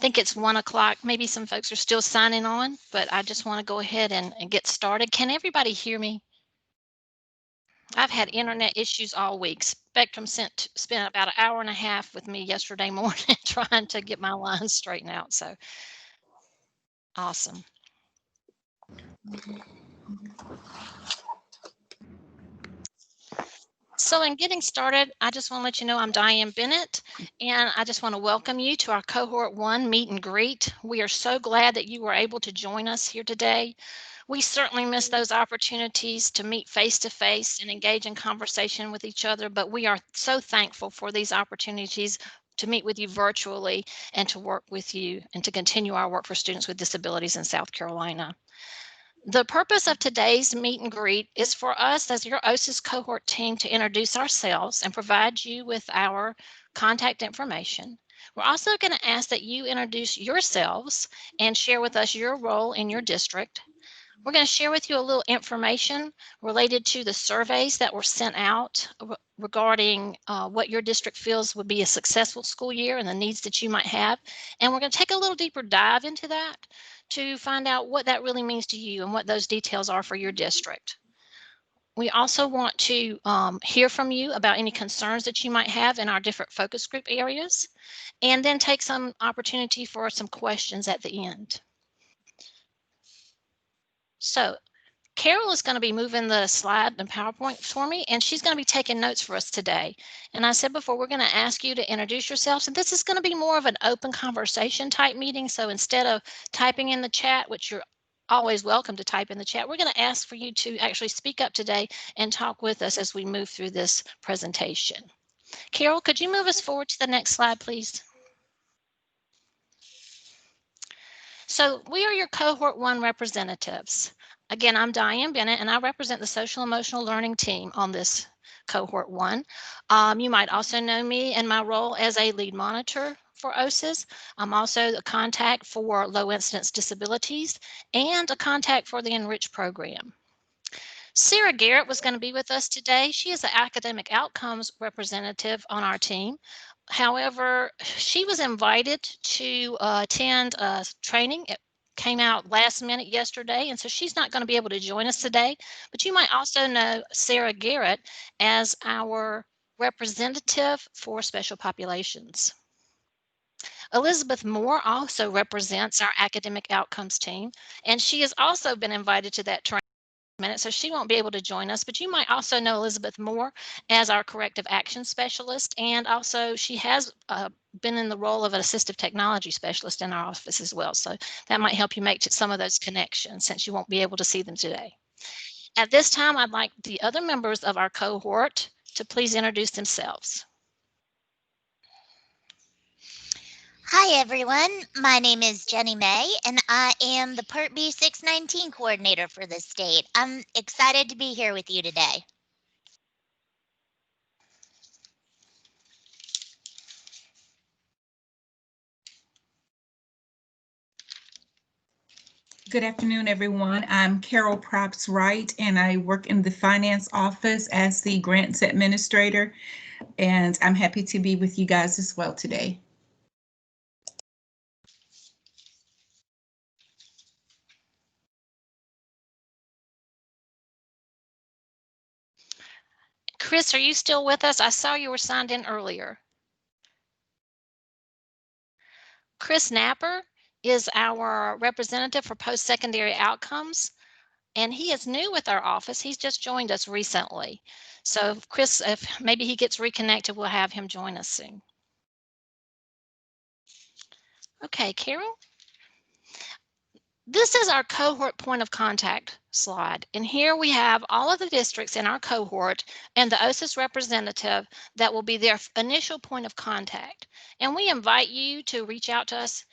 think it's 1 o'clock. Maybe some folks are still signing on, but I just want to go ahead and get started. Can everybody hear me? I've had internet issues all week. Spectrum spent about an hour and a half with me yesterday morning trying to get my lines straightened out. So awesome. So in getting started, I just want to let you know I'm Diane Bennett, and I just want to welcome you to our Cohort 1 meet and greet. We are so glad that you were able to join us here today. We certainly miss those opportunities to meet face to face and engage in conversation with each other, but we are so thankful for these opportunities to meet with you virtually and to work with you and to continue our work for students with disabilities in South Carolina. The purpose of today's meet and greet is for us as your OSIS cohort team to introduce ourselves and provide you with our contact information. We're also going to ask that you introduce yourselves and share with us your role in your district. We're going to share with you a little information related to the surveys that were sent out regarding what your district feels would be a successful school year and the needs that you might have. And we're going to take a little deeper dive into that to find out what that really means to you and what those details are for your district. We also want to hear from you about any concerns that you might have in our different focus group areas, and then take some opportunity for some questions at the end. So Carol is going to be moving the slide and PowerPoint for me, and she's going to be taking notes for us today. And I said before, we're going to ask you to introduce yourselves, and this is going to be more of an open conversation type meeting. So instead of typing in the chat, which you're always welcome to type in the chat, we're going to ask for you to actually speak up today and talk with us as we move through this presentation. Carol, could you move us forward to the next slide, please? So we are your Cohort 1 representatives. Again, I'm Diane Bennett, and I represent the Social Emotional Learning team on this Cohort 1. You might also know me in my role as a lead monitor for OSIS. I'm also a contact for low incidence disabilities and a contact for the Enrich program. Sarah Garrett was going to be with us today. She is the academic outcomes representative on our team. However, she was invited to attend a training. It came out last minute yesterday, and so she's not going to be able to join us today. But you might also know Sarah Garrett as our representative for special populations. Elizabeth Moore also represents our academic outcomes team, and she has also been invited to that training minute, so she won't be able to join us, but you might also know Elizabeth Moore as our corrective action specialist, and also she has been in the role of an assistive technology specialist in our office as well, so that might help you make some of those connections since you won't be able to see them today. At this time, I'd like the other members of our cohort to please introduce themselves. Hi everyone, my name is Jenny May and I am the Part B 619 coordinator for the state. I'm excited to be here with you today. Good afternoon, everyone. I'm Carol Props Wright, and I work in the finance office as the grants administrator, and I'm happy to be with you guys as well today. Chris, are you still with us? I saw you were signed in earlier. Chris Napper is our representative for post-secondary outcomes, and he is new with our office. He's just joined us recently. So Chris, if maybe he gets reconnected, we'll have him join us soon. Okay, Carol. This is our cohort point of contact slide, and here we have all of the districts in our cohort and the OSIS representative that will be their initial point of contact. And we invite you to reach out to us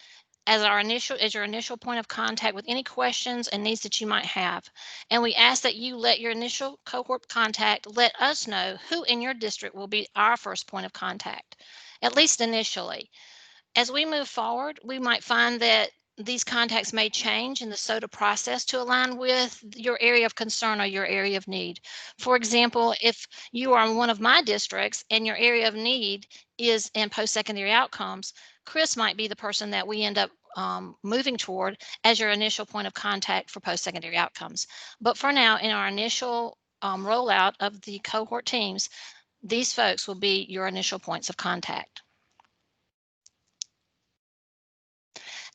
as your initial point of contact with any questions and needs that you might have. And we ask that you let your initial cohort contact let us know who in your district will be our first point of contact, at least initially. As we move forward, we might find that these contacts may change in the SOTA process to align with your area of concern or your area of need. For example, if you are in one of my districts and your area of need is in post-secondary outcomes, Chris might be the person that we end up moving toward as your initial point of contact for post-secondary outcomes. But for now, in our initial rollout of the cohort teams, these folks will be your initial points of contact.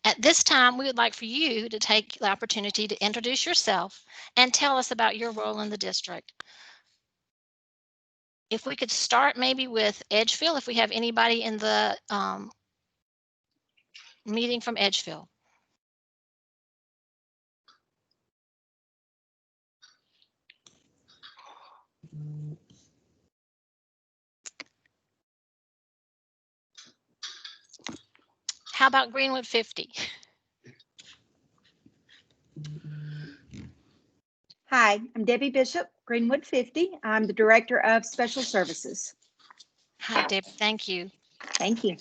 At this time, we would like for you to take the opportunity to introduce yourself and tell us about your role in the district. If we could start maybe with Edgefield, if we have anybody in the meeting from Edgefield. How about Greenwood 50? Hi, I'm Debbie Bishop, Greenwood 50. I'm the Director of Special Services. Hi, Debbie. Thank you. Thank you.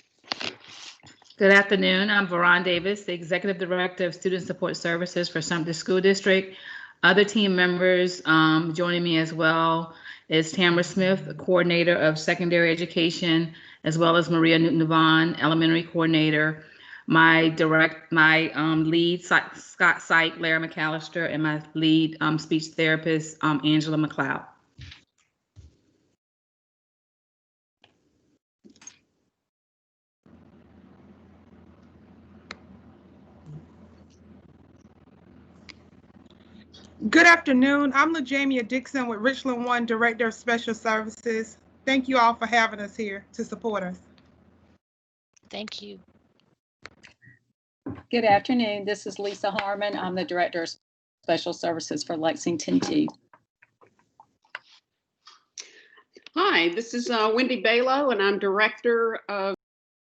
Good afternoon. I'm Veron Davis, the Executive Director of Student Support Services for Sumter School District. Other team members joining me as well is Tamara Smith, the Coordinator of Secondary Education, as well as Maria Newton-Devon, Elementary Coordinator. My lead, Scott Syke, Lara McAllister, and my lead speech therapist, Angela McLeod. Good afternoon. I'm LaJamia Dixon with Richland One, Director of Special Services. Thank you all for having us here to support us. Thank you. Good afternoon. This is Lisa Harmon. I'm the Director of Special Services for Lexington 2. Hi, this is Wendy Balo, and I'm Director of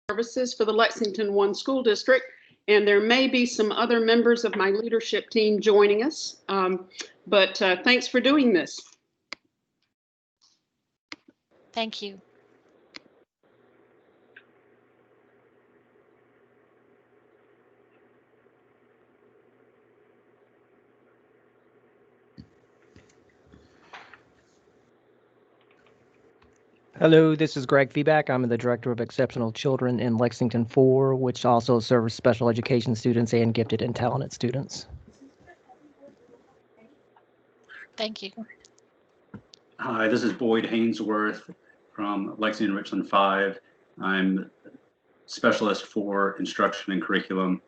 Services for the Lexington 1 School District. And there may be some other members of my leadership team joining us, but thanks for doing this. Thank you. Hello, this is Greg Feeback. I'm the Director of Exceptional Children in Lexington 4, which also serves special education students and gifted and talented students. Thank you. Hi, this is Boyd Hainsworth from Lexington Richland 5. I'm specialist for instruction and curriculum,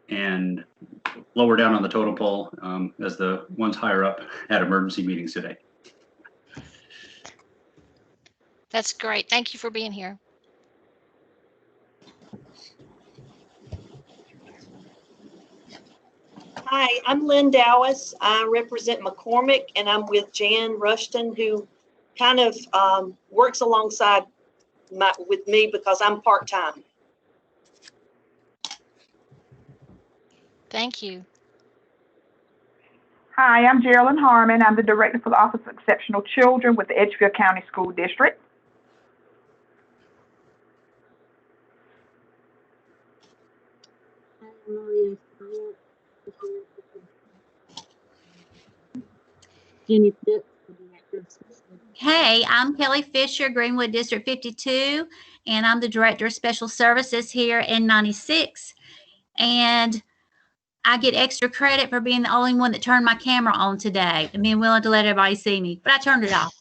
and lower down on the totem pole as the ones higher up at emergency meetings today. That's great. Thank you for being here. Hi, I'm Lynn Dowis. I represent McCormick, and I'm with Jan Rushton, who kind of works alongside with me because I'm part-time. Thank you. Hi, I'm Geraldine Harmon. I'm the Director for the Office of Exceptional Children with the Edgefield County School District. Hey, I'm Kelly Fisher, Greenwood District 52, and I'm the Director of Special Services here in 96. And I get extra credit for being the only one that turned my camera on today and being willing to let everybody see me, but I turned it off.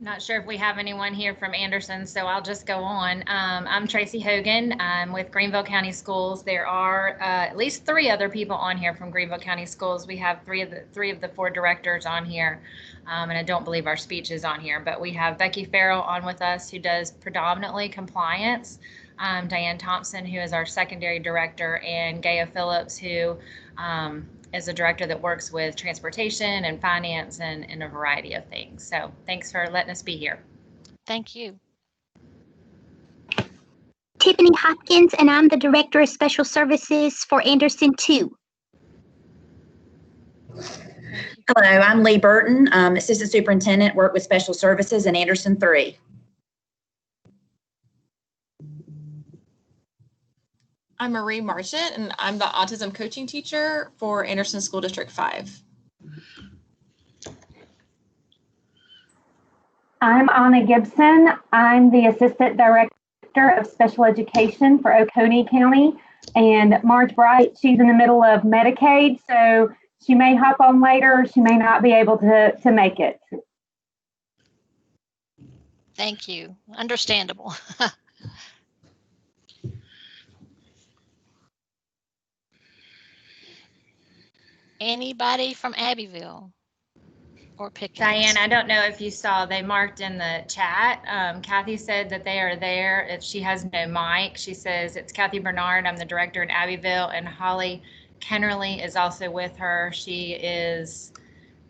Not sure if we have anyone here from Anderson, so I'll just go on. I'm Tracy Hogan. I'm with Greenville County Schools. There are at least 3 other people on here from Greenville County Schools. We have three of the 4 directors on here, and I don't believe our speech is on here, but we have Becky Farrell on with us, who does predominantly compliance, Diane Thompson, who is our secondary director, and Gaia Phillips, who is a director that works with transportation and finance and a variety of things. So thanks for letting us be here. Thank you. Tiffany Hopkins, and I'm the Director of Special Services for Anderson 2. Hello, I'm Lee Burton, Assistant Superintendent, work with Special Services in Anderson 3. I'm Marie Marchant, and I'm the autism coaching teacher for Anderson School District 5. I'm Anna Gibson. I'm the Assistant Director of Special Education for Oconee County. And Marge Bright, she's in the middle of Medicaid, so she may hop on later. She may not be able to make it. Thank you. Understandable. Anybody from Abbeville or Pickens? Diane, I don't know if you saw, they marked in the chat. Kathy said that they are there. If she has no mic, she says it's Kathy Bernard. I'm the director in Abbeville, and Holly Kennerly is also with her. She is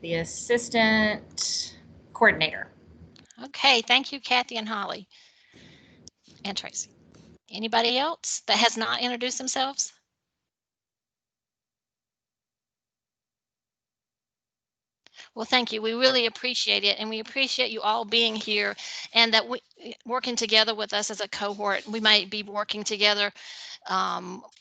the assistant coordinator. Okay, thank you, Kathy and Holly and Tracy. Anybody else that has not introduced themselves? Well, thank you. We really appreciate it, and we appreciate you all being here, and that we working together with us as a cohort. We might be working together,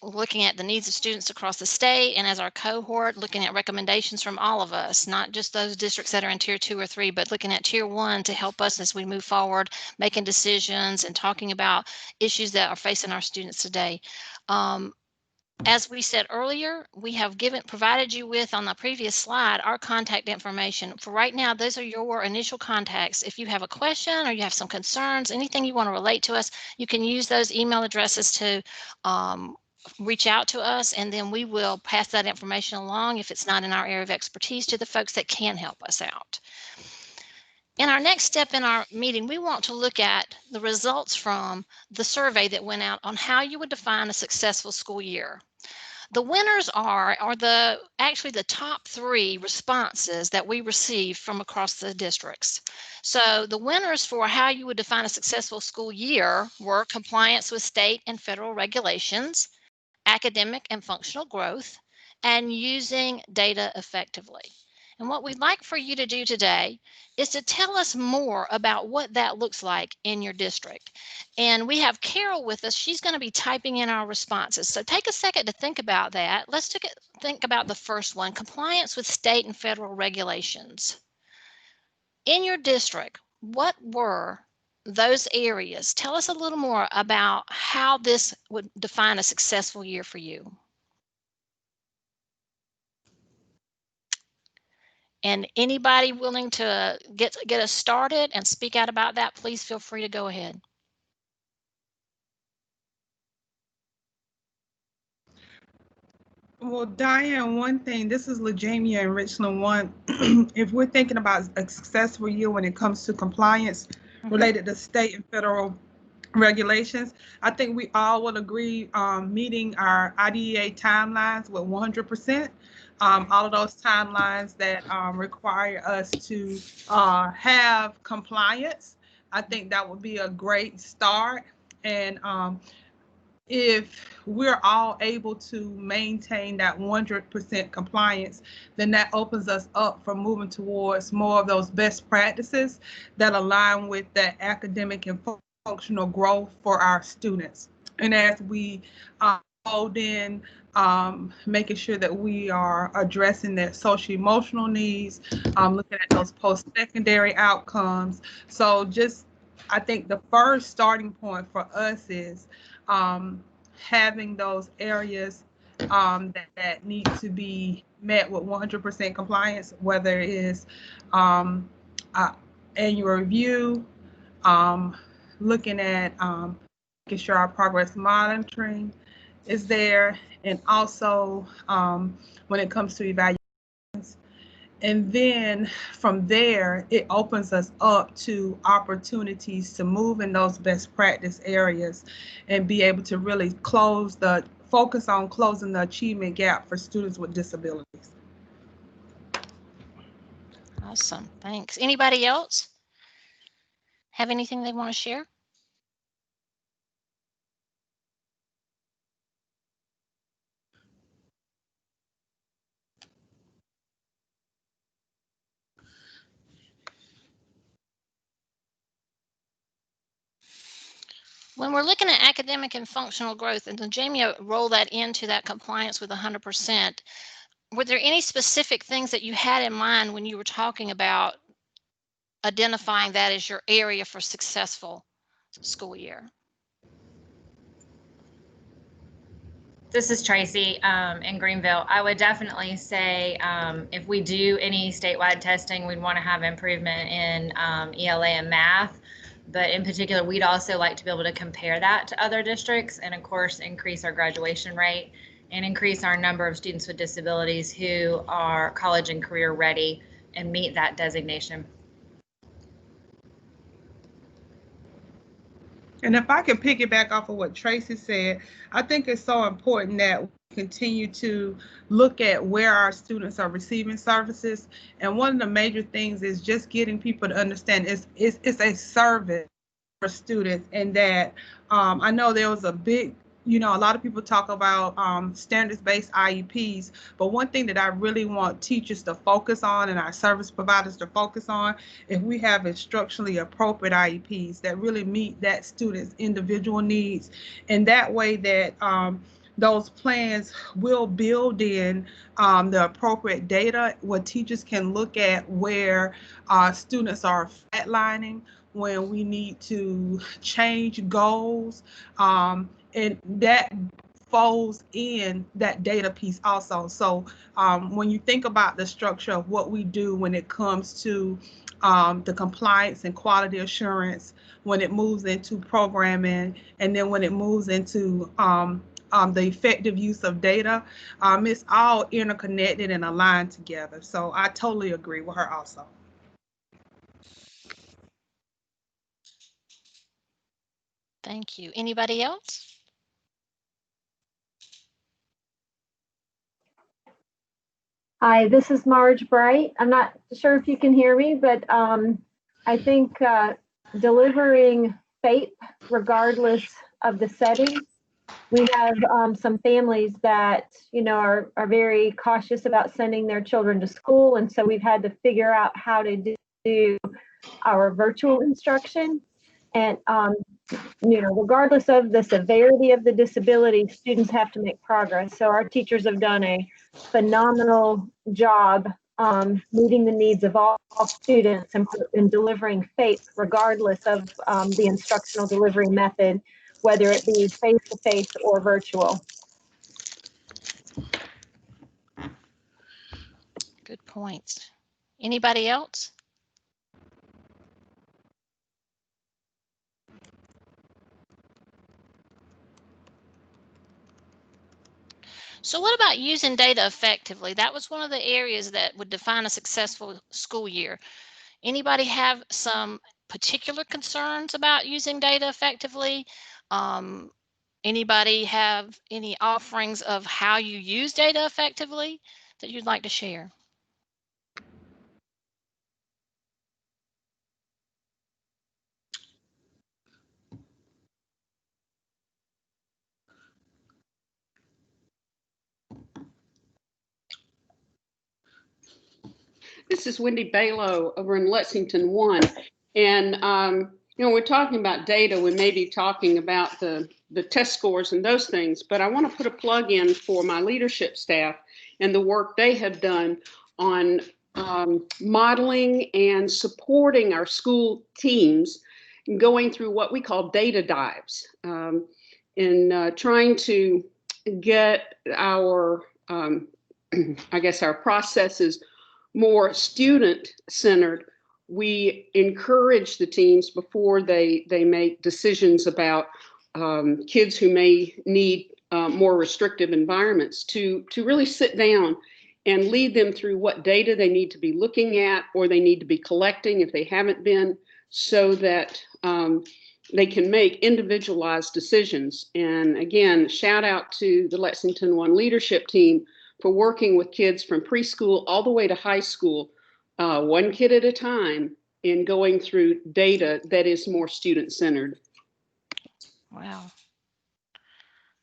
looking at the needs of students across the state, and as our cohort, looking at recommendations from all of us, not just those districts that are in tier 2 or 3, but looking at tier 1 to help us as we move forward, making decisions and talking about issues that are facing our students today. As we said earlier, we have provided you with, on the previous slide, our contact information. For right now, those are your initial contacts. If you have a question or you have some concerns, anything you want to relate to us, you can use those email addresses to reach out to us, and then we will pass that information along, if it's not in our area of expertise, to the folks that can help us out. In our next step in our meeting, we want to look at the results from the survey that went out on how you would define a successful school year. The winners are actually the top 3 responses that we received from across the districts. So the winners for how you would define a successful school year were compliance with state and federal regulations, academic and functional growth, and using data effectively. And what we'd like for you to do today is to tell us more about what that looks like in your district. And we have Carol with us. She's going to be typing in our responses. So take a second to think about that. Let's think about the first one, compliance with state and federal regulations. In your district, what were those areas? Tell us a little more about how this would define a successful year for you. And anybody willing to get us started and speak out about that, please feel free to go ahead. Well, Diane, one thing, this is LaJamia in Richland 1. If we're thinking about a successful year when it comes to compliance related to state and federal regulations, I think we all would agree meeting our IDEA timelines with 100%. All of those timelines that require us to have compliance. I think that would be a great start. And if we're all able to maintain that 100% compliance, then that opens us up for moving towards more of those best practices that align with that academic and functional growth for our students. And as we hold in making sure that we are addressing their social emotional needs, looking at those post-secondary outcomes. So I think the first starting point for us is having those areas that need to be met with 100% compliance, whether it is annual review, looking at making sure our progress monitoring is there, and also when it comes to evaluations. And then from there, it opens us up to opportunities to move in those best practice areas and be able to really focus on closing the achievement gap for students with disabilities. Awesome, thanks. Anybody else have anything they want to share? When we're looking at academic and functional growth, and then Jamie roll that into that compliance with 100%, were there any specific things that you had in mind when you were talking about identifying that as your area for successful school year? This is Tracy in Greenville. I would definitely say if we do any statewide testing, we'd want to have improvement in ELA and math. But in particular, we'd also like to be able to compare that to other districts and, of course, increase our graduation rate and increase our number of students with disabilities who are college and career ready and meet that designation. And if I can piggyback off of what Tracy said, I think it's so important that we continue to look at where our students are receiving services. And one of the major things is just getting people to understand it's a service for students, and that I know there was a big, a lot of people talk about standards-based IEPs, but one thing that I really want teachers to focus on and our service providers to focus on, if we have instructionally appropriate IEPs that really meet that student's individual needs, and that way that those plans will build in the appropriate data where teachers can look at where students are flatlining, when we need to change goals, and that folds in that data piece also. So when you think about the structure of what we do when it comes to the compliance and quality assurance, when it moves into programming, and then when it moves into the effective use of data, it's all interconnected and aligned together. So I totally agree with her also. Thank you. Anybody else? Hi, this is Marge Bright. I'm not sure if you can hear me, but I think delivering FAPE regardless of the setting. We have some families that, are very cautious about sending their children to school. And so we've had to figure out how to do our virtual instruction. And, regardless of the severity of the disability, students have to make progress. So our teachers have done a phenomenal job meeting the needs of all students and delivering FAPE regardless of the instructional delivery method, whether it be face-to-face or virtual. Good points. Anybody else? So what about using data effectively? That was one of the areas that would define a successful school year. Anybody have some particular concerns about using data effectively? Anybody have any offerings of how you use data effectively that you'd like to share? This is Wendy Balo over in Lexington 1. And, we're talking about data. We may be talking about the test scores and those things, but I want to put a plug in for my leadership staff and the work they have done on modeling and supporting our school teams going through what we call data dives, in trying to get our, our processes more student-centered. We encourage the teams before they make decisions about kids who may need more restrictive environments to really sit down and lead them through what data they need to be looking at or they need to be collecting if they haven't been, so that they can make individualized decisions. And again, shout out to the Lexington 1 leadership team for working with kids from preschool all the way to high school, one kid at a time, in going through data that is more student-centered. Wow.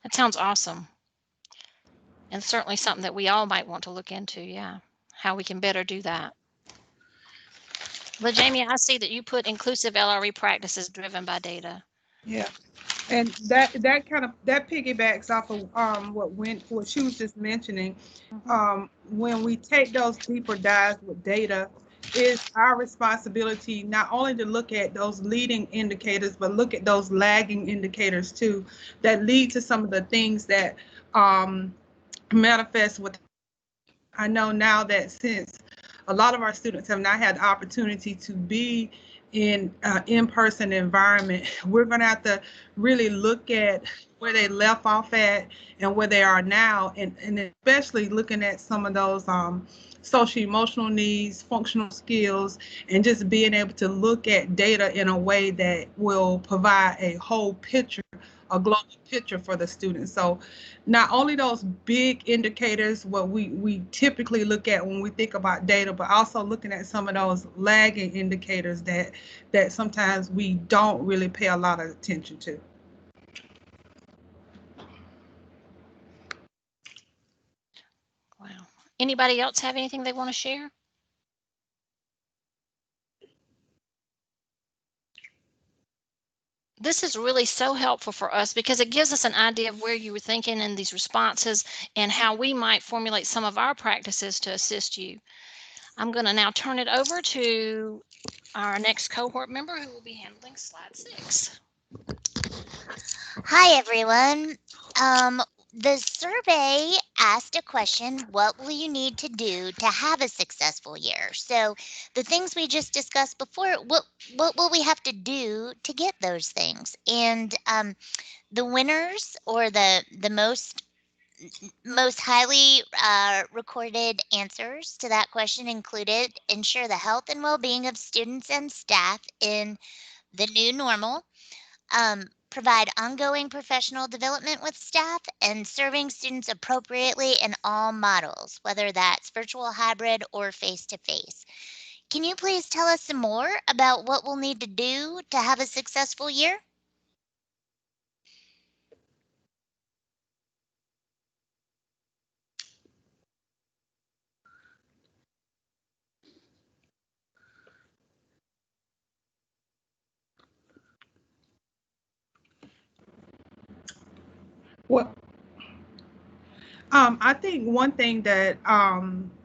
That sounds awesome. And certainly something that we all might want to look into, yeah, how we can better do that. Well, Jamie, I see that you put inclusive LRE practices driven by data. Yeah. And that kind of that piggybacks off of what she was just mentioning. When we take those deeper dives with data, it's our responsibility not only to look at those leading indicators, but look at those lagging indicators too, that lead to some of the things that manifest with. I know now that since a lot of our students have not had the opportunity to be in in-person environment, we're going to have to really look at where they left off at and where they are now, and especially looking at some of those social emotional needs, functional skills, and just being able to look at data in a way that will provide a whole picture, a global picture for the students. So not only those big indicators, what we typically look at when we think about data, but also looking at some of those lagging indicators that sometimes we don't really pay a lot of attention to. Wow. Anybody else have anything they want to share? This is really so helpful for us because it gives us an idea of where you were thinking in these responses and how we might formulate some of our practices to assist you. I'm going to now turn it over to our next cohort member who will be handling slide 6. Hi, everyone. The survey asked a question, what will you need to do to have a successful year? So the things we just discussed before, what will we have to do to get those things? And the winners, or the most highly recorded answers to that question included: ensure the health and well-being of students and staff in the new normal, provide ongoing professional development with staff, and serving students appropriately in all models, whether that's virtual, hybrid, or face-to-face. Can you please tell us some more about what we'll need to do to have a successful year? Well, I think one thing that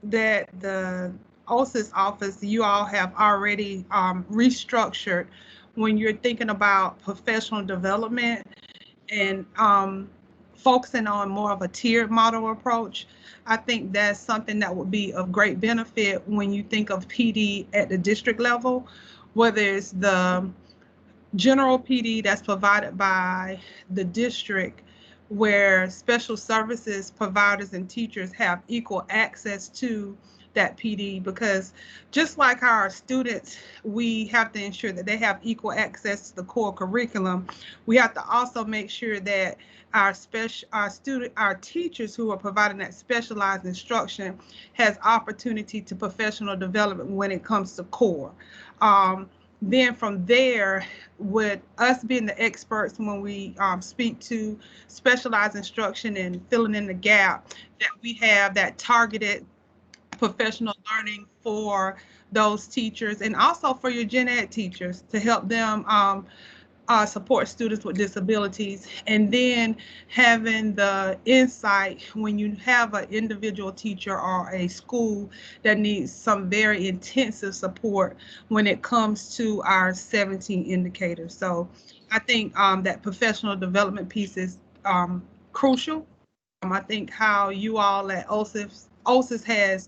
that the OSIS office, you all have already restructured when you're thinking about professional development and focusing on more of a tiered model approach. I think that's something that would be of great benefit when you think of PD at the district level, whether it's the general PD that's provided by the district, where special services providers and teachers have equal access to that PD, because just like our students, we have to ensure that they have equal access to the core curriculum. We have to also make sure that our teachers who are providing that specialized instruction has opportunity to professional development when it comes to core. Then from there, with us being the experts when we speak to specialized instruction and filling in the gap, that we have that targeted professional learning for those teachers, and also for your gen ed teachers to help them support students with disabilities. And then having the insight when you have an individual teacher or a school that needs some very intensive support when it comes to our 17 indicators. So I think that professional development piece is crucial. I think how you all at OSIS has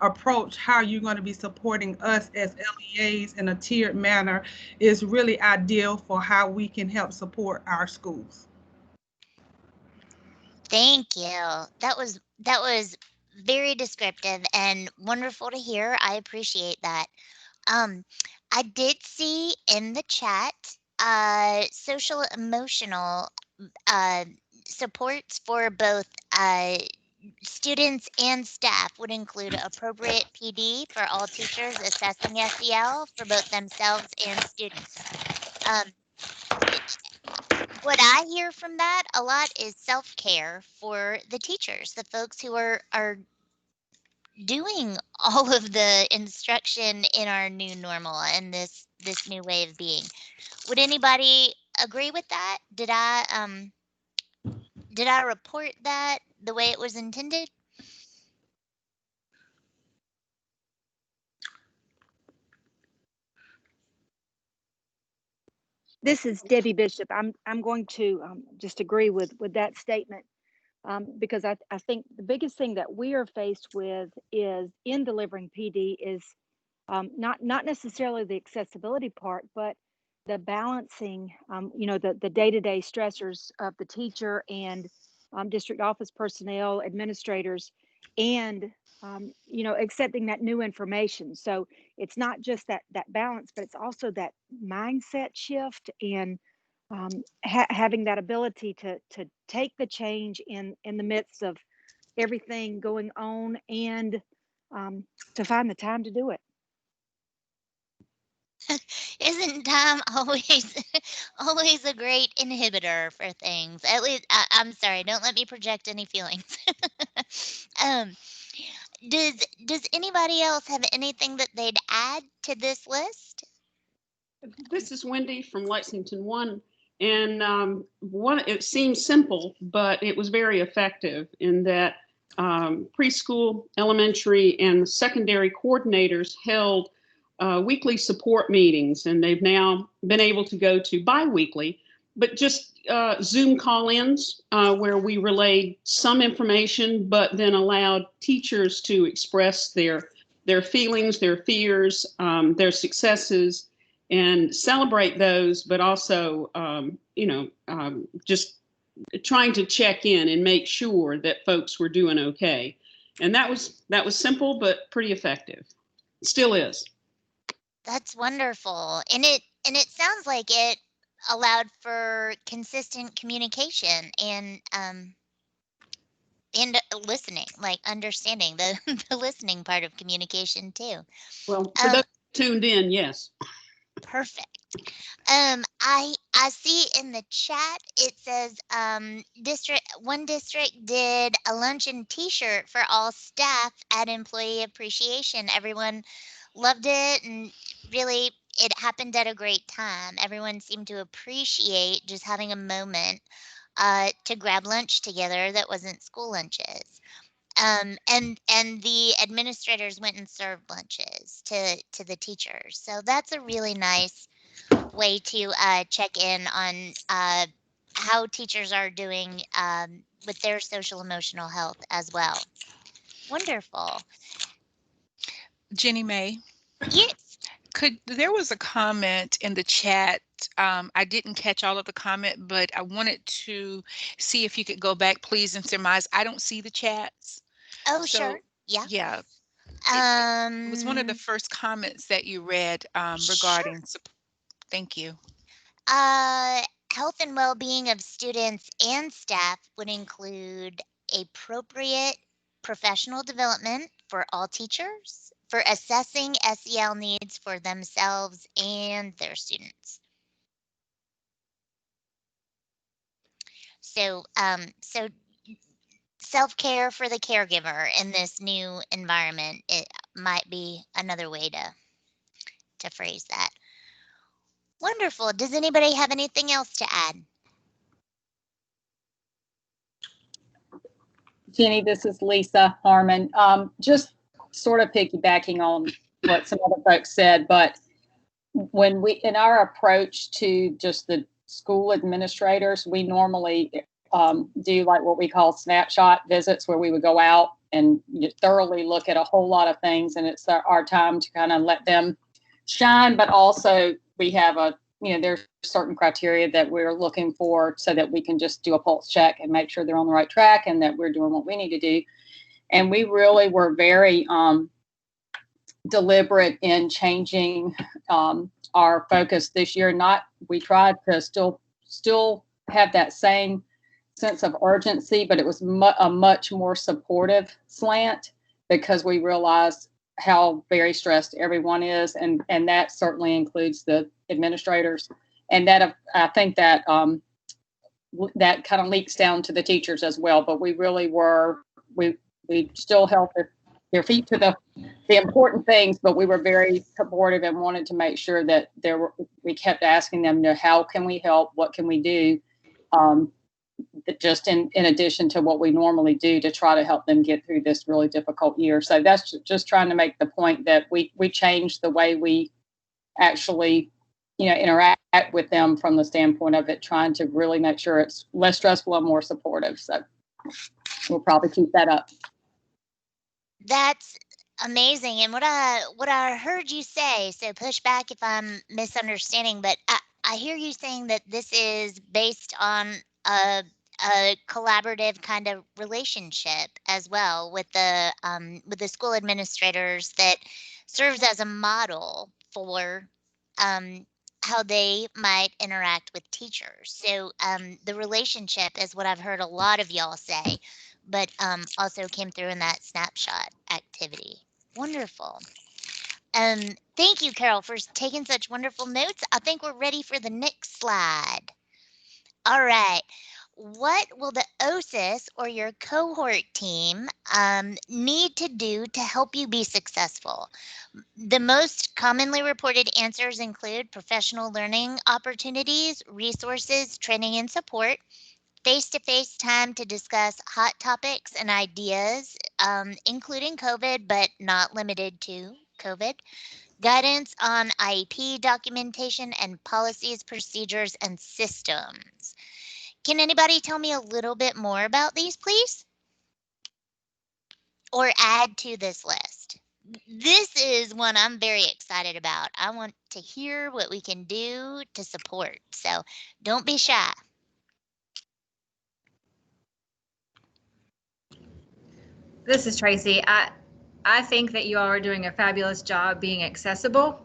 approached how you're going to be supporting us as LEAs in a tiered manner is really ideal for how we can help support our schools. Thank you. That was very descriptive and wonderful to hear. I appreciate that. I did see in the chat social emotional supports for both students and staff would include appropriate PD for all teachers assessing SEL for both themselves and students. What I hear from that a lot is self-care for the teachers, the folks who are doing all of the instruction in our new normal and this new way of being. Would anybody agree with that? Did I report that the way it was intended? This is Debbie Bishop. I'm going to just agree with that statement because I think the biggest thing that we are faced with is in delivering PD is not necessarily the accessibility part, but the balancing, the day-to-day stressors of the teacher and district office personnel, administrators, and accepting that new information. So it's not just that balance, but it's also that mindset shift and having that ability to take the change in the midst of everything going on and to find the time to do it. Isn't time always always a great inhibitor for things? At least I'm sorry, don't let me project any feelings. um, does anybody else have anything that they'd add to this list? This is Wendy from Lexington 1. And it seems simple, but it was very effective in that preschool, elementary, and secondary coordinators held weekly support meetings, and they've now been able to go to bi-weekly, but just Zoom call-ins where we relayed some information, but then allowed teachers to express their feelings, their fears, their successes, and celebrate those, but also, just trying to check in and make sure that folks were doing okay. And that was simple, but pretty effective. Still is. That's wonderful. And it sounds like it allowed for consistent communication and listening, like understanding the the listening part of communication too. Well, for those tuned in, yes. Perfect. I see in the chat it says one district did a luncheon T-shirt for all staff at employee appreciation. Everyone loved it, and really it happened at a great time. Everyone seemed to appreciate just having a moment to grab lunch together that wasn't school lunches. And the administrators went and served lunches to the teachers. So that's a really nice way to check in on how teachers are doing with their social emotional health as well. Wonderful. Jenny May. Yes. There was a comment in the chat. I didn't catch all of the comment, but I wanted to see if you could go back, please, and surmise. I don't see the chats. Oh, sure. Yeah. Yeah. It was one of the first comments that you read regarding. Sure. Thank you. Health and well-being of students and staff would include appropriate professional development for all teachers, for assessing SEL needs for themselves and their students. So self-care for the caregiver in this new environment, it might be another way to phrase that. Wonderful. Does anybody have anything else to add? Jenny, this is Lisa Harmon. Just sort of piggybacking on what some other folks said, but when in our approach to just the school administrators, we normally do like what we call snapshot visits, where we would go out and thoroughly look at a whole lot of things, and it's our time to kind of let them shine, but also we have there's certain criteria that we're looking for so that we can just do a pulse check and make sure they're on the right track and that we're doing what we need to do. And we really were very deliberate in changing our focus this year. We tried to still have that same sense of urgency, but it was a much more supportive slant, because we realized how very stressed everyone is, and that certainly includes the administrators, and that I think that that kind of leaks down to the teachers as well. But we really were we still held their feet to the important things, but we were very supportive and wanted to make sure that we kept asking them, how can we help? What can we do? Just in addition to what we normally do to try to help them get through this really difficult year. So that's just trying to make the point that we changed the way we actually, interact with them from the standpoint of it, trying to really make sure it's less stressful and more supportive. So we'll probably keep that up. That's amazing. And what I heard you say, so push back if I'm misunderstanding, but I hear you saying that this is based on a collaborative kind of relationship as well with the school administrators that serves as a model for how they might interact with teachers. So the relationship is what I've heard a lot of y'all say, but also came through in that snapshot activity. Wonderful. Thank you, Carol, for taking such wonderful notes. I think we're ready for the next slide. All right. What will the OSIS or your cohort team need to do to help you be successful? The most commonly reported answers include professional learning opportunities, resources, training and support, face-to-face time to discuss hot topics and ideas, including COVID, but not limited to COVID, guidance on IEP documentation and policies, procedures, and systems. Can anybody tell me a little bit more about these, please? Or add to this list? This is one I'm very excited about. I want to hear what we can do to support. So don't be shy. This is Tracy. I think that you all are doing a fabulous job being accessible.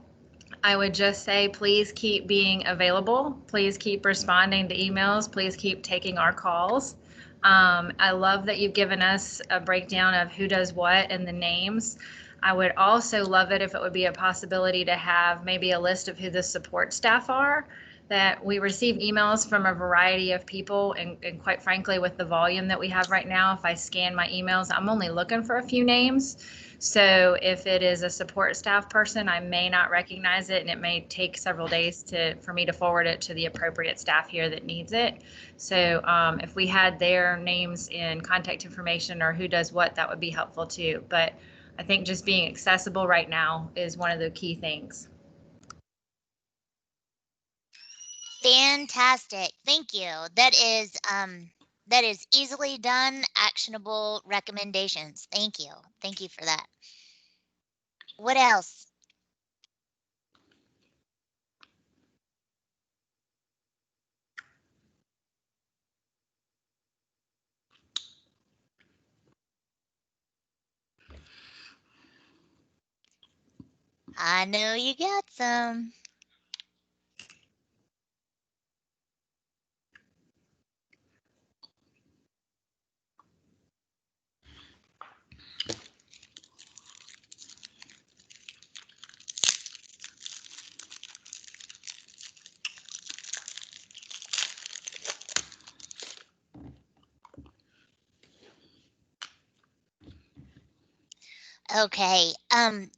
I would just say, please keep being available. Please keep responding to emails. Please keep taking our calls. I love that you've given us a breakdown of who does what and the names. I would also love it if it would be a possibility to have maybe a list of who the support staff are, that we receive emails from a variety of people, and quite frankly, with the volume that we have right now, if I scan my emails, I'm only looking for a few names. So if it is a support staff person, I may not recognize it, and it may take several days for me to forward it to the appropriate staff here that needs it. So if we had their names and contact information or who does what, that would be helpful too. But I think just being accessible right now is one of the key things. Fantastic. Thank you. That is easily done, actionable recommendations. Thank you. Thank you for that. What else? I know you got some. Okay,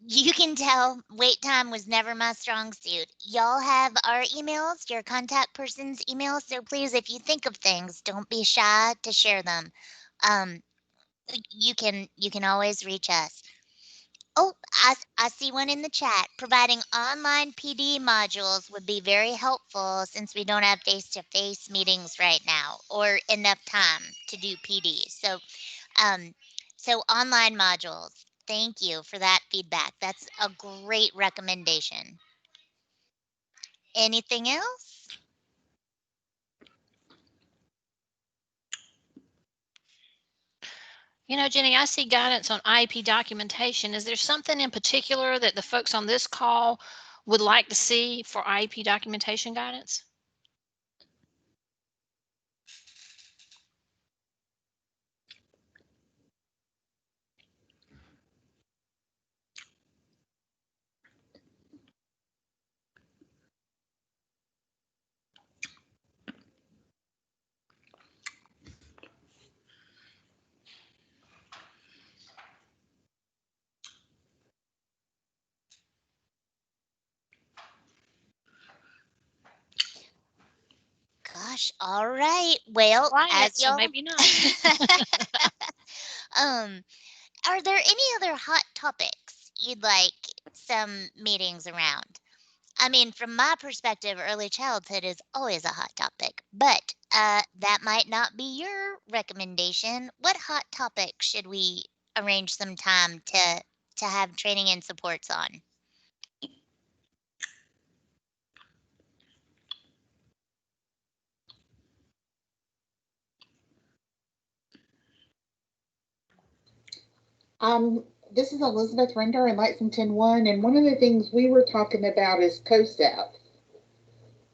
you can tell wait time was never my strong suit. Y'all have our emails, your contact person's emails, so please, if you think of things, don't be shy to share them. You can always reach us. Oh, I see one in the chat. Providing online PD modules would be very helpful since we don't have face-to-face meetings right now or enough time to do PD. So online modules. Thank you for that feedback. That's a great recommendation. Anything else? You know, Jenny, I see guidance on IEP documentation. Is there something in particular that the folks on this call would like to see for IEP documentation guidance? gosh. All right. Well, Quiet, as so y'all maybe not. Are there any other hot topics you'd like some meetings around? I mean, from my perspective, early childhood is always a hot topic, but that might not be your recommendation. What hot topic should we arrange some time to have training and supports on? This is Elizabeth Render in Lexington 1, and one of the things we were talking about is COSEP.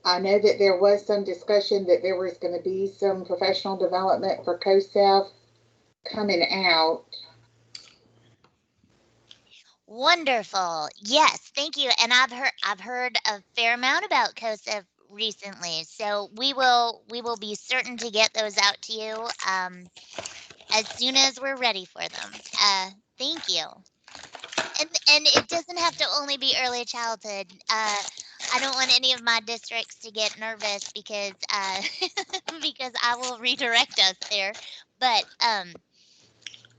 I know that there was some discussion that there was going to be some professional development for COSEP coming out. Wonderful. Yes, thank you. And I've heard a fair amount about COSEP recently, so we will be certain to get those out to you as soon as we're ready for them. Thank you. And it doesn't have to only be early childhood. I don't want any of my districts to get nervous because because I will redirect us there. But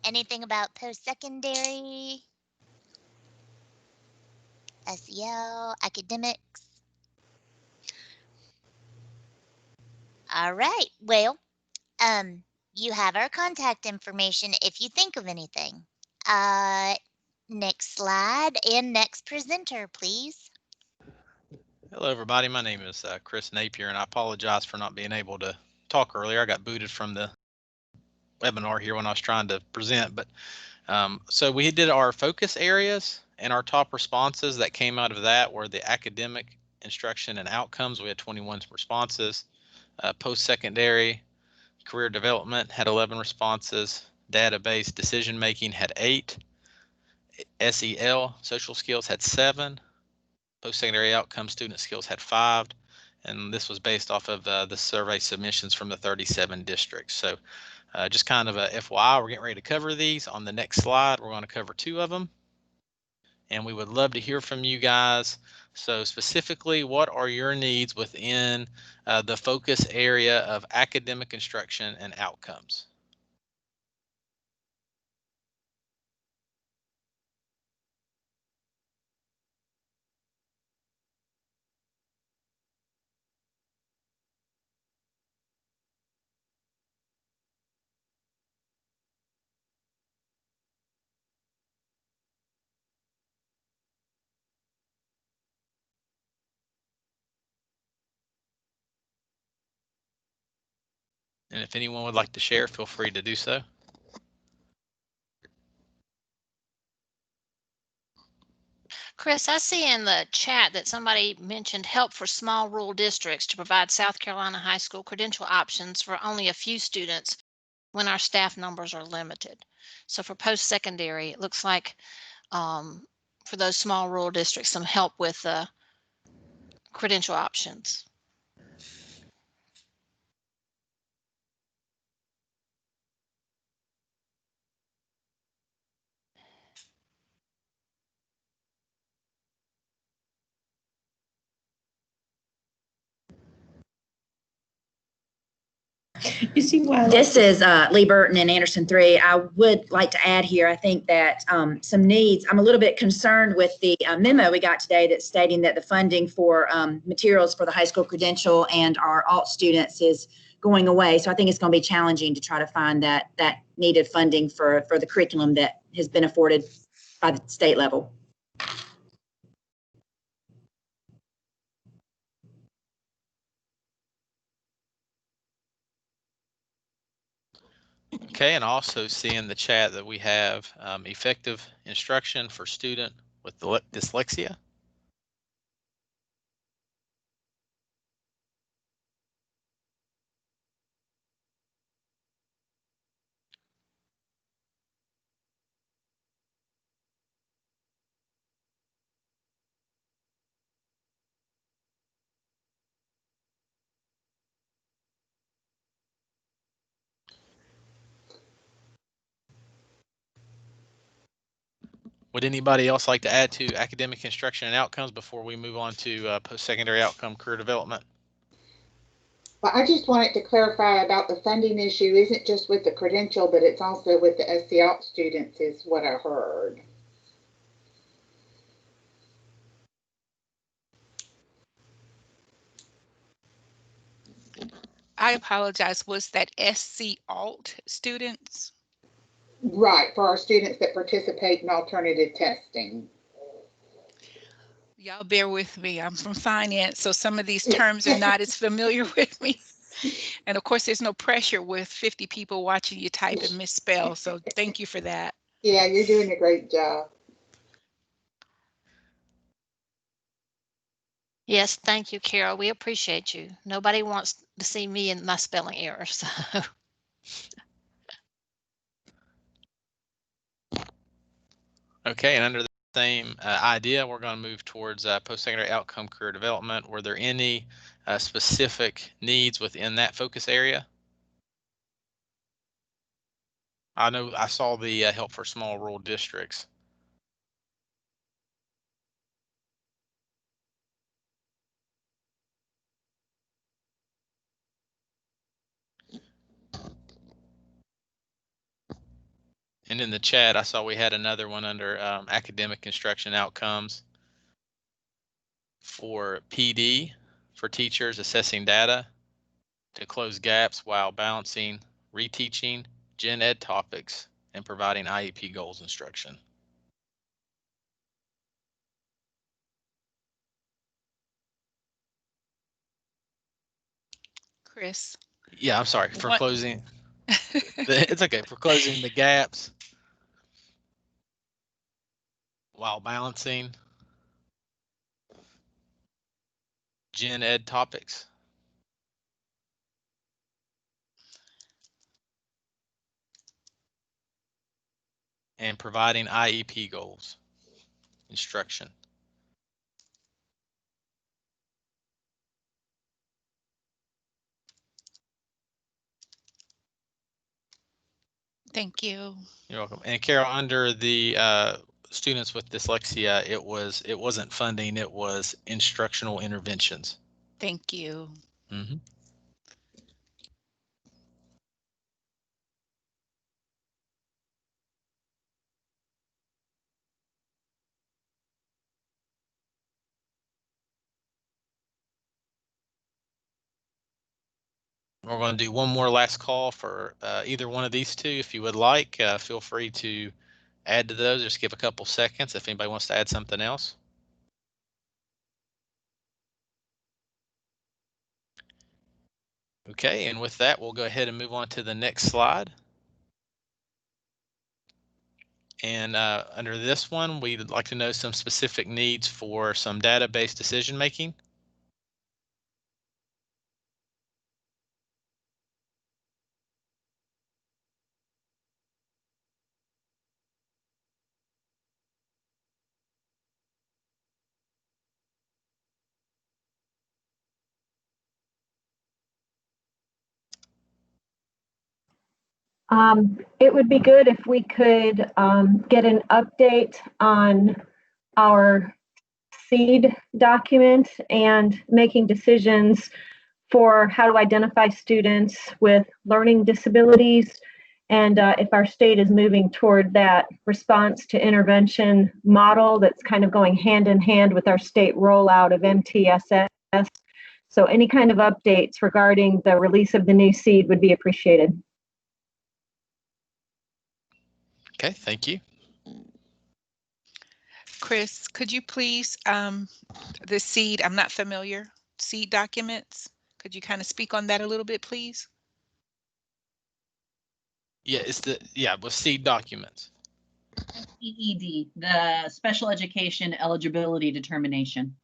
anything about post-secondary, SEL, academics? All right. Well, you have our contact information if you think of anything. Next slide and next presenter, please. Hello, everybody. My name is Chris Napier, and I apologize for not being able to talk earlier. I got booted from the webinar here when I was trying to present. But so we did our focus areas, and our top responses that came out of that were the academic, instruction, and outcomes. We had 21 responses. Post-secondary, career development had 11 responses. Database decision making had 8. SEL, social skills, had 7. Post-secondary outcome student skills had 5, and this was based off of the survey submissions from the 37 districts. So just kind of a FYI, we're getting ready to cover these. On the next slide, we're going to cover 2 of them, and we would love to hear from you guys. So specifically, what are your needs within the focus area of academic instruction and outcomes? And if anyone would like to share, feel free to do so. Chris, I see in the chat that somebody mentioned help for small rural districts to provide South Carolina high school credential options for only a few students when our staff numbers are limited. So for post-secondary, it looks like for those small rural districts, some help with credential options. You see why? This is Lee Burton in Anderson 3. I would like to add here, I think that some needs, I'm a little bit concerned with the memo we got today that's stating that the funding for materials for the high school credential and our alt students is going away. So I think it's going to be challenging to try to find that needed funding for the curriculum that has been afforded by the state level. Okay, and also see in the chat that we have effective instruction for student with dyslexia. Would anybody else like to add to academic instruction and outcomes before we move on to post-secondary outcome career development? But I just wanted to clarify about the funding issue isn't just with the credential, but it's also with the SCOP students is what I heard. I apologize. Was that SC Alt students? Right, for our students that participate in alternative testing. Y'all bear with me. I'm from finance, so some of these terms are not as familiar with me. And of course, there's no pressure with 50 people watching you type and misspell. So thank you for that. Yeah, you're doing a great job. Yes, thank you, Carol. We appreciate you. Nobody wants to see me and my spelling errors. So. Okay, and under the same idea, we're going to move towards post-secondary outcome career development. Were there any specific needs within that focus area? I know I saw the help for small rural districts. And in the chat, I saw we had another one under academic instruction outcomes for PD, for teachers assessing data to close gaps while balancing reteaching gen ed topics and providing IEP goals instruction. Chris. Yeah, I'm sorry for closing. It's okay for closing the gaps while balancing gen ed topics. And providing IEP goals instruction. Thank you. You're welcome. And Carol, under the students with dyslexia, it wasn't funding, it was instructional interventions. Thank you. Mm-hmm. We're going to do one more last call for either one of these two. If you would like, feel free to add to those. Just give a couple seconds if anybody wants to add something else. Okay, and with that, we'll go ahead and move on to the next slide. And under this one, we'd like to know some specific needs for some database decision making. It would be good if we could get an update on our SEED document and making decisions for how to identify students with learning disabilities, and if our state is moving toward that response to intervention model that's kind of going hand in hand with our state rollout of MTSS. So any kind of updates regarding the release of the new SEED would be appreciated. Okay, thank you. Chris, could you please, the SEED, I'm not familiar, SEED documents, could you kind of speak on that a little bit, please? Yeah, with SEED documents. SEED, the Special Education Eligibility Determination.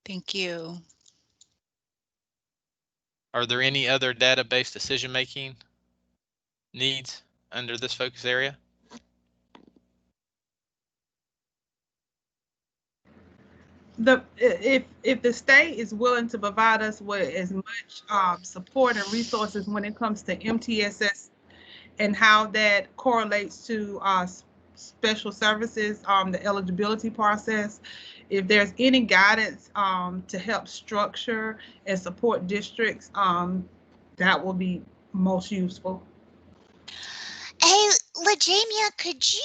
Thank you. Are there any other database decision making needs under this focus area? if the state is willing to provide us with as much support and resources when it comes to MTSS and how that correlates to special services, the eligibility process, if there's any guidance to help structure and support districts, that will be most useful. Hey, LaJamia, could you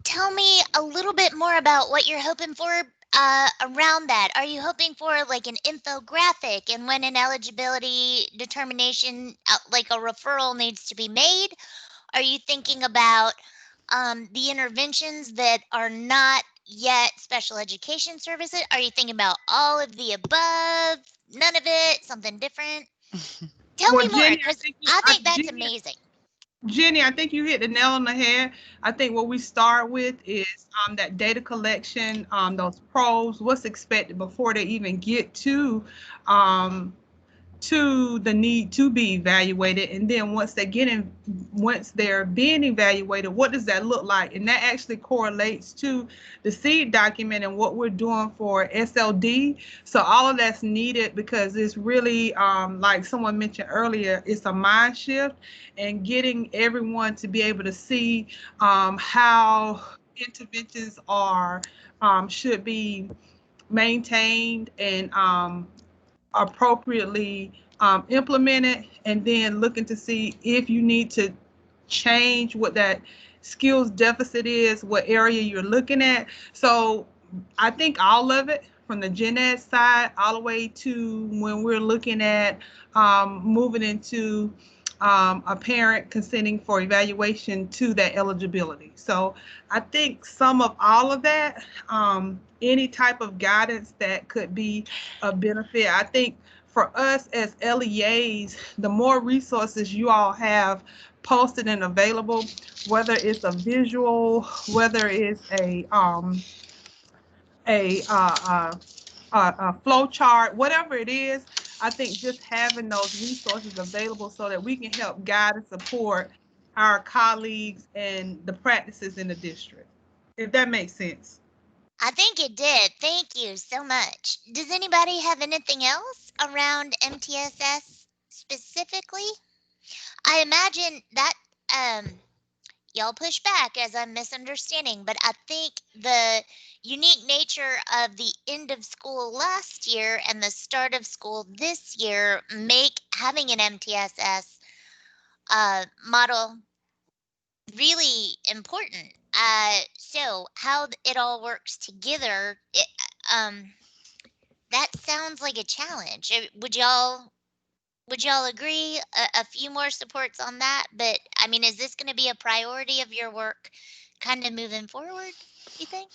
tell me a little bit more about what you're hoping for around that? Are you hoping for like an infographic and when an eligibility determination, like a referral needs to be made? Are you thinking about the interventions that are not yet special education services? Are you thinking about all of the above? None of it? Something different? Tell me more, Jenny, because I think that's amazing. Jenny, I think you hit the nail on the head. I think what we start with is that data collection, those pros, what's expected before they even get to the need to be evaluated, and then once they're being evaluated, what does that look like? And that actually correlates to the SEED document and what we're doing for SLD. So all of that's needed because it's really like someone mentioned earlier, it's a mind shift and getting everyone to be able to see how interventions are should be maintained and appropriately implemented, and then looking to see if you need to change what that skills deficit is, what area you're looking at. So I think all of it, from the gen ed side all the way to when we're looking at moving into a parent consenting for evaluation to that eligibility. So I think some of all of that, any type of guidance that could be a benefit. I think for us as LEAs, the more resources you all have posted and available, whether it's a visual, whether it's a flow chart, whatever it is, I think just having those resources available so that we can help guide and support our colleagues and the practices in the district, if that makes sense. I think it did. Thank you so much. Does anybody have anything else around MTSS specifically? I imagine that y'all push back as I'm misunderstanding, but I think the unique nature of the end of school last year and the start of school this year make having an MTSS model really important. So how it all works together, that sounds like a challenge. Would y'all agree? A few more supports on that, but I mean, is this going to be a priority of your work kind of moving forward, you think?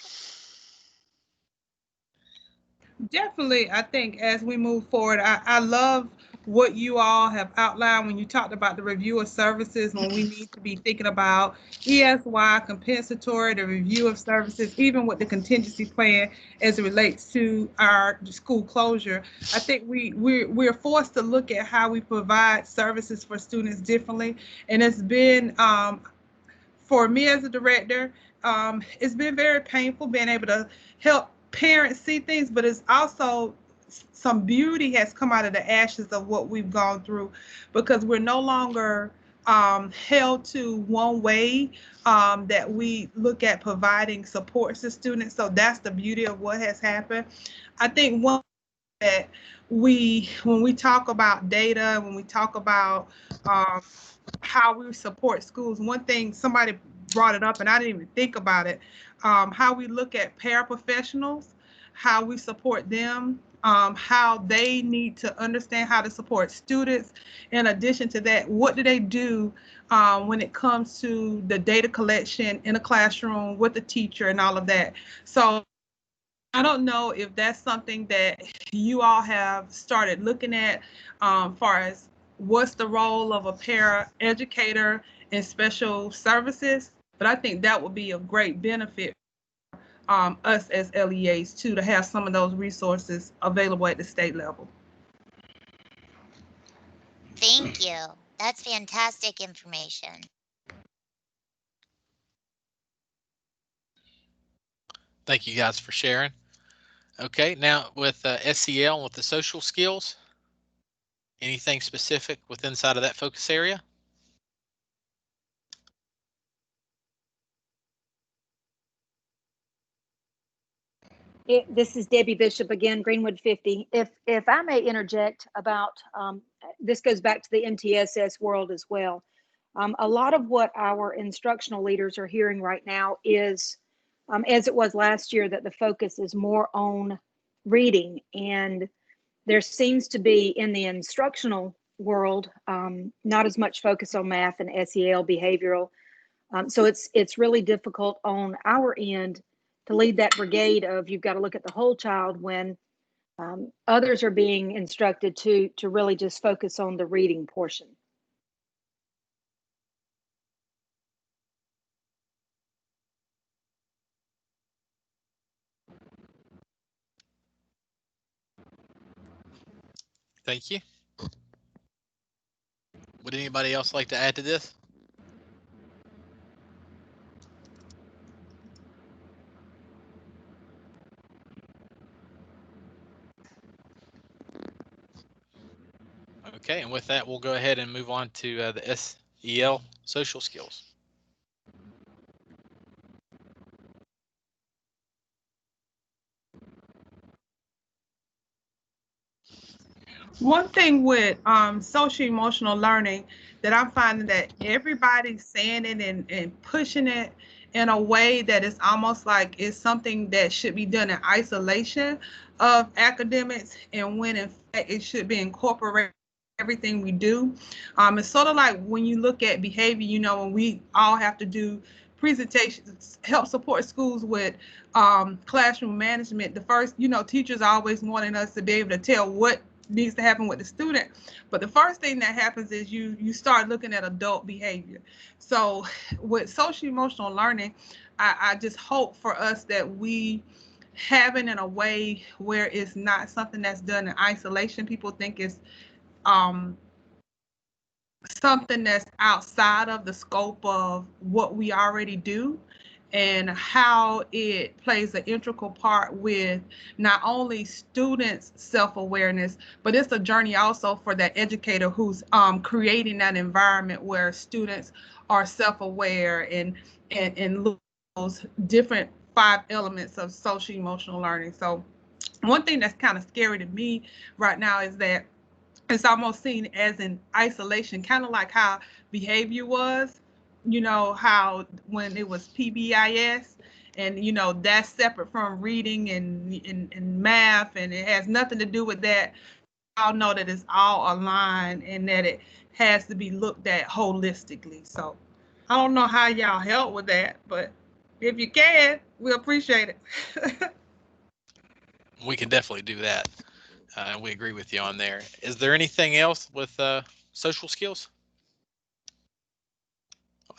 Definitely, I think as we move forward, I love what you all have outlined when you talked about the review of services, when we need to be thinking about ESY, compensatory, the review of services, even with the contingency plan as it relates to our school closure. I think we're forced to look at how we provide services for students differently. And it's been, for me as a director, it's been very painful being able to help parents see things, but it's also some beauty has come out of the ashes of what we've gone through, because we're no longer held to one way that we look at providing supports to students. So that's the beauty of what has happened. I think one that when we talk about data, when we talk about how we support schools, one thing somebody brought it up and I didn't even think about it, how we look at paraprofessionals, how we support them, how they need to understand how to support students. In addition to that, what do they do when it comes to the data collection in a classroom with the teacher and all of that. So I don't know if that's something that you all have started looking at far as what's the role of a para educator in special services, but I think that would be a great benefit us as LEAs too, to have some of those resources available at the state level. Thank you. That's fantastic information. Thank you guys for sharing. Okay, now with SEL, with the social skills, anything specific with inside of that focus area? This is Debbie Bishop again, Greenwood 50. If I may interject about, this goes back to the MTSS world as well. A lot of what our instructional leaders are hearing right now is, as it was last year, that the focus is more on reading. And there seems to be in the instructional world, not as much focus on math and SEL behavioral. So it's really difficult on our end to lead that brigade of you've got to look at the whole child when others are being instructed to really just focus on the reading portion. Thank you. Would anybody else like to add to this? Okay, and with that, we'll go ahead and move on to the SEL social skills. One thing with social emotional learning that I'm finding that everybody's saying it and pushing it in a way that it's almost like it's something that should be done in isolation of academics, and when in fact it should be incorporated everything we do. It's sort of like when you look at behavior, you know, when we all have to do presentations, help support schools with classroom management. The first, you know, teachers are always wanting us to be able to tell what needs to happen with the student, but the first thing that happens is you start looking at adult behavior. So with social emotional learning, I just hope for us that we have it in a way where it's not something that's done in isolation. People think it's something that's outside of the scope of what we already do, and how it plays an integral part with not only students' self-awareness, but it's a journey also for that educator who's creating that environment where students are self-aware and those different 5 elements of social emotional learning. So one thing that's kind of scary to me right now is that it's almost seen as an isolation, kind of like how behavior was, you know, how when it was PBIS, and, you know, that's separate from reading and math, and it has nothing to do with that. I'll know that it's all aligned and that it has to be looked at holistically. So I don't know how y'all help with that, but if you can, we appreciate it. We can definitely do that. We agree with you on there. Is there anything else with social skills?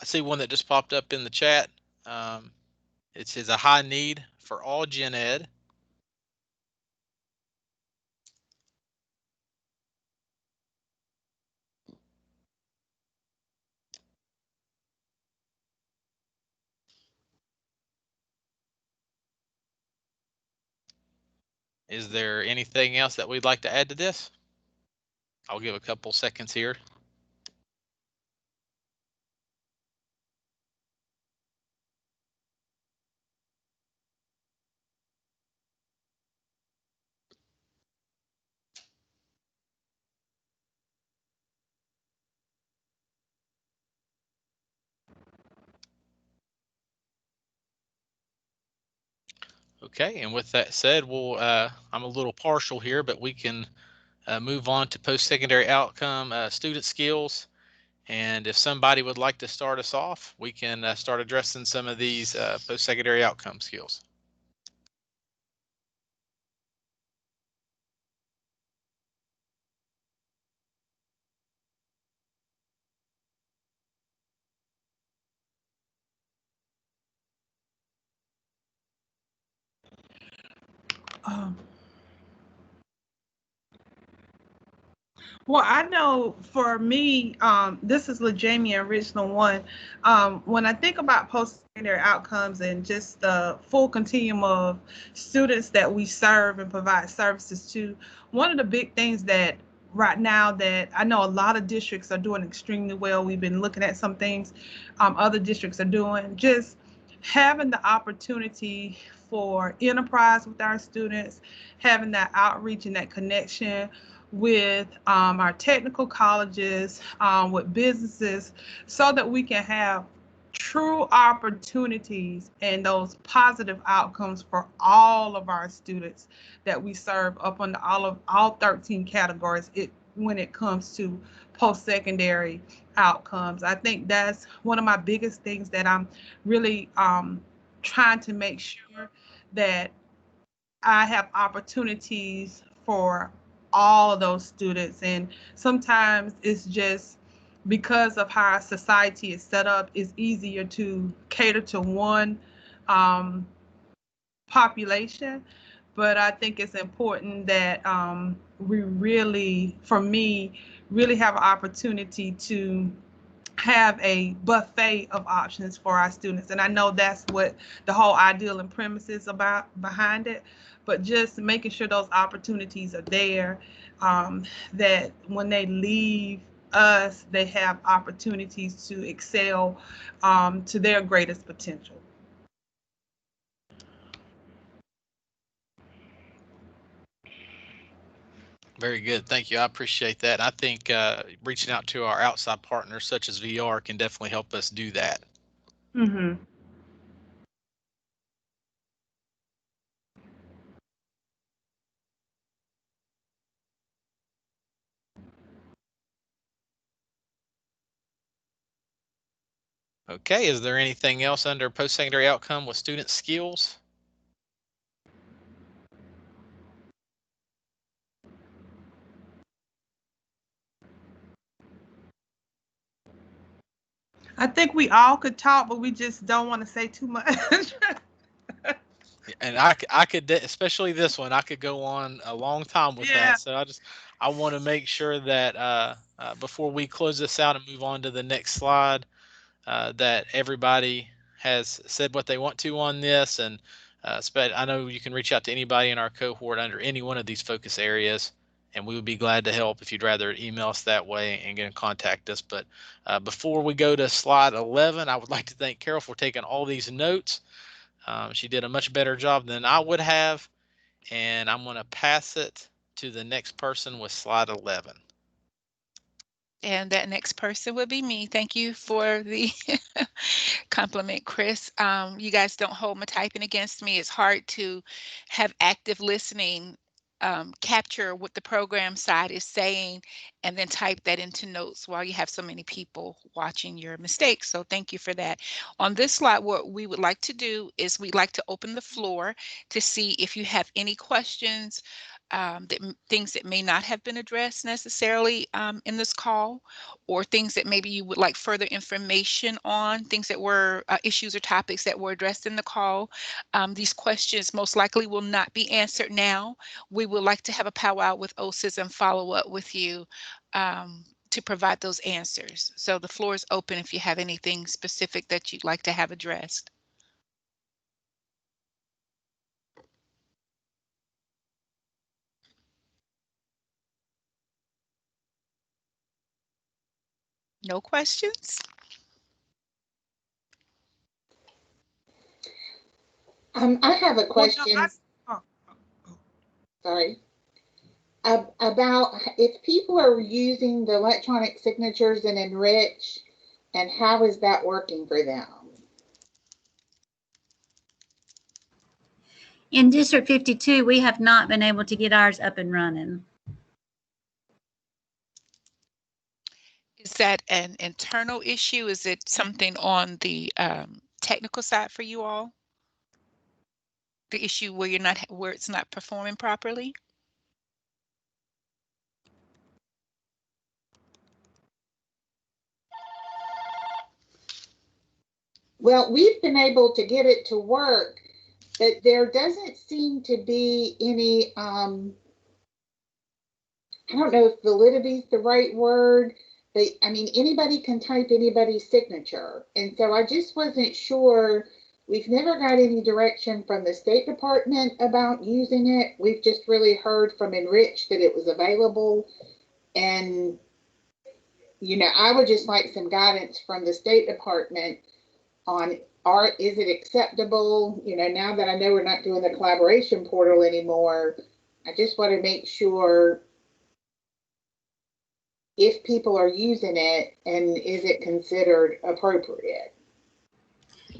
I see one that just popped up in the chat. It says a high need for all gen ed. Is there anything else that we'd like to add to this? I'll give a couple seconds here. Okay, and with that said, we'll I'm a little partial here, but we can move on to post-secondary outcome student skills. And if somebody would like to start us off, we can start addressing some of these post-secondary outcome skills. Well, I know for me, this is LaJamie in Richland 1. When I think about post-secondary outcomes and just the full continuum of students that we serve and provide services to, one of the big things that right now that I know a lot of districts are doing extremely well, we've been looking at some things other districts are doing, just having the opportunity for enterprise with our students, having that outreach and that connection with our technical colleges, with businesses, so that we can have true opportunities and those positive outcomes for all of our students that we serve up on all 13 categories when it comes to post-secondary outcomes. I think that's one of my biggest things that I'm really trying to make sure that I have opportunities for all of those students. And sometimes it's just because of how our society is set up, it's easier to cater to one population. But I think it's important that we really, for me, really have an opportunity to have a buffet of options for our students. And I know that's what the whole ideal and premise is about behind it, but just making sure those opportunities are there, that when they leave us, they have opportunities to excel to their greatest potential. Very good. Thank you. I appreciate that. I think reaching out to our outside partners such as VR can definitely help us do that. Mm-hmm. Okay, is there anything else under post-secondary outcome with student skills? I think we all could talk, but we just don't want to say too much. And I could, especially this one, I could go on a long time with that. So I want to make sure that before we close this out and move on to the next slide, that everybody has said what they want to on this. And I know you can reach out to anybody in our cohort under any one of these focus areas, and we would be glad to help if you'd rather email us that way and get in contact us. But before we go to slide 11, I would like to thank Carol for taking all these notes. She did a much better job than I would have, and I'm going to pass it to the next person with slide 11. And that next person would be me. Thank you for the compliment, Chris. You guys don't hold my typing against me. It's hard to have active listening, capture what the program side is saying, and then type that into notes while you have so many people watching your mistakes. So thank you for that. On this slide, what we would like to do is we'd like to open the floor to see if you have any questions, things that may not have been addressed necessarily in this call, or things that maybe you would like further information on, things that were issues or topics that were addressed in the call. These questions most likely will not be answered now. We would like to have a powwow with OSIS and follow up with you to provide those answers. So the floor is open if you have anything specific that you'd like to have addressed. No questions? I have a question. Sorry. About if people are using the electronic signatures and Enrich, and how is that working for them? In District 52, we have not been able to get ours up and running. Is that an internal issue? Is it something on the technical side for you all? The issue where it's not performing properly? Well, we've been able to get it to work, but there doesn't seem to be any, how I don't know if validity is the right word, but I mean, anybody can type anybody's signature. And so I just wasn't sure. We've never got any direction from the State Department about using it. We've just really heard from Enrich that it was available. And, you know, I would just like some guidance from the State Department on, is it acceptable? You know, now that I know we're not doing the collaboration portal anymore, I just want to make sure if people are using it and is it considered appropriate.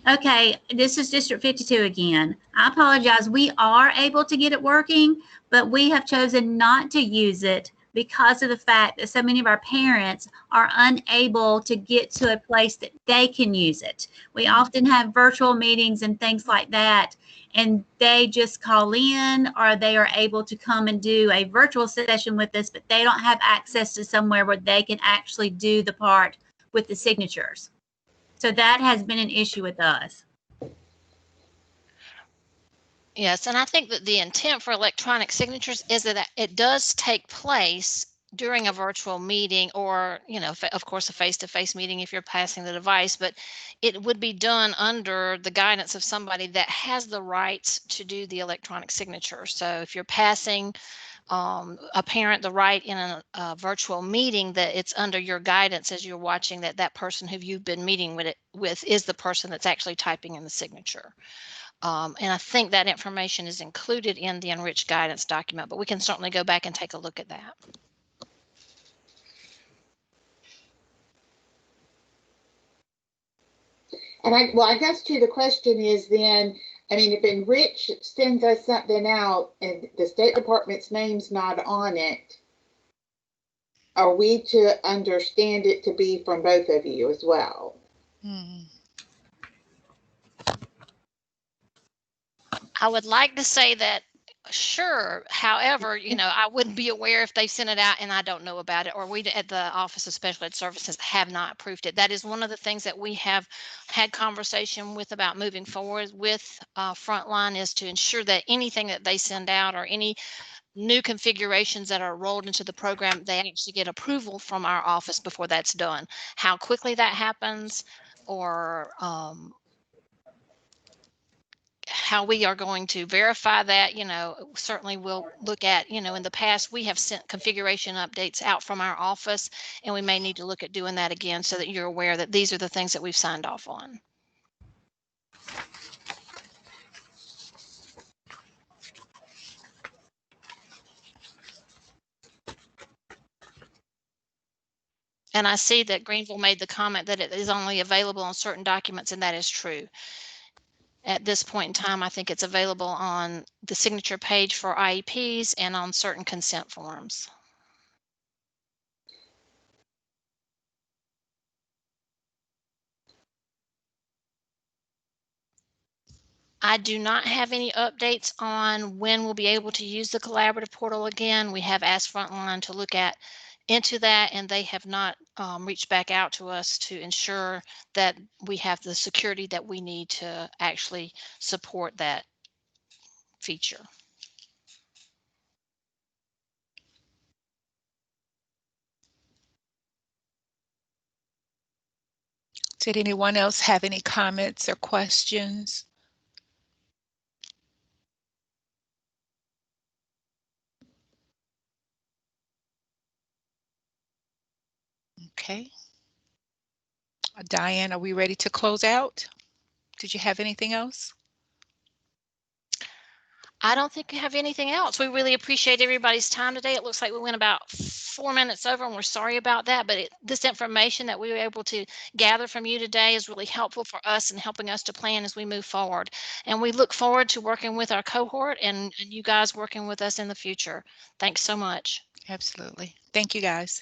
Okay, this is District 52 again. I apologize. We are able to get it working, but we have chosen not to use it because of the fact that so many of our parents are unable to get to a place that they can use it. We often have virtual meetings and things like that, and they just call in, or they are able to come and do a virtual session with us, but they don't have access to somewhere where they can actually do the part with the signatures. So that has been an issue with us. Yes, and I think that the intent for electronic signatures is that it does take place during a virtual meeting, or, you know, of course, a face-to-face meeting if you're passing the device, but it would be done under the guidance of somebody that has the rights to do the electronic signature. So if you're passing a parent the right in a virtual meeting, that it's under your guidance as you're watching, that person who you've been meeting with is the person that's actually typing in the signature. And I think that information is included in the enriched guidance document, but we can certainly go back and take a look at that. And I guess too, the question is then, I mean, if Enrich sends us something out and the State Department's name's not on it, are we to understand it to be from both of you as well? I would like to say that, sure. However, you know, I wouldn't be aware if they sent it out and I don't know about it, or we at the Office of Special Ed Services have not approved it. That is one of the things that we have had conversation with about moving forward with Frontline, is to ensure that anything that they send out or any new configurations that are rolled into the program, they actually get approval from our office before that's done. How quickly that happens, or how we are going to verify that, you know, certainly we'll look at, you know, in the past we have sent configuration updates out from our office, and we may need to look at doing that again so that you're aware that these are the things that we've signed off on. And I see that Greenville made the comment that it is only available on certain documents, and that is true. At this point in time, I think it's available on the signature page for IEPs and on certain consent forms. I do not have any updates on when we'll be able to use the collaborative portal again. We have asked Frontline to look into that, and they have not reached back out to us to ensure that we have the security that we need to actually support that feature. Did anyone else have any comments or questions? Okay. Diane, are we ready to close out? Did you have anything else? I don't think we have anything else. We really appreciate everybody's time today. It looks like we went about 4 minutes over, and we're sorry about that, but this information that we were able to gather from you today is really helpful for us and helping us to plan as we move forward. And we look forward to working with our cohort and you guys working with us in the future. Thanks so much. Absolutely. Thank you, guys.